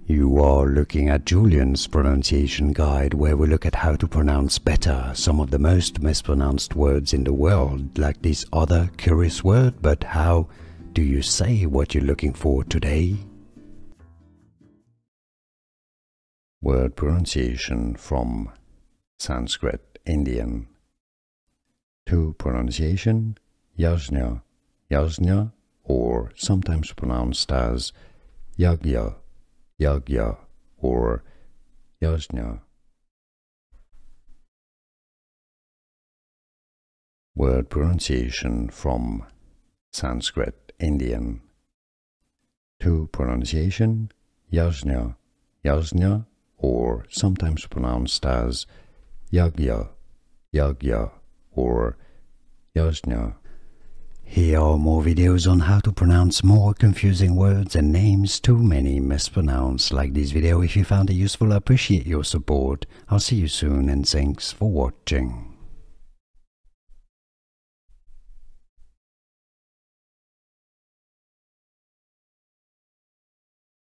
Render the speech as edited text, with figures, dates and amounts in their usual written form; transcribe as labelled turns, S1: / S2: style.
S1: You are looking at Julian's pronunciation guide, where we look at how to pronounce better some of the most mispronounced words in the world, like this other curious word. But how do you say what you're looking for today? Word pronunciation from Sanskrit Indian. To pronunciation, Yajna, Yajna, or sometimes pronounced as Yagya, Yagya, or Yajna. Word pronunciation from Sanskrit Indian. To pronunciation, Yajna, Yajna, or sometimes pronounced as Yagya, Yagya, or Yajna. Here are more videos on how to pronounce more confusing words and names too many mispronounced. Like this video if you found it useful. I appreciate your support. I'll see you soon and thanks for watching.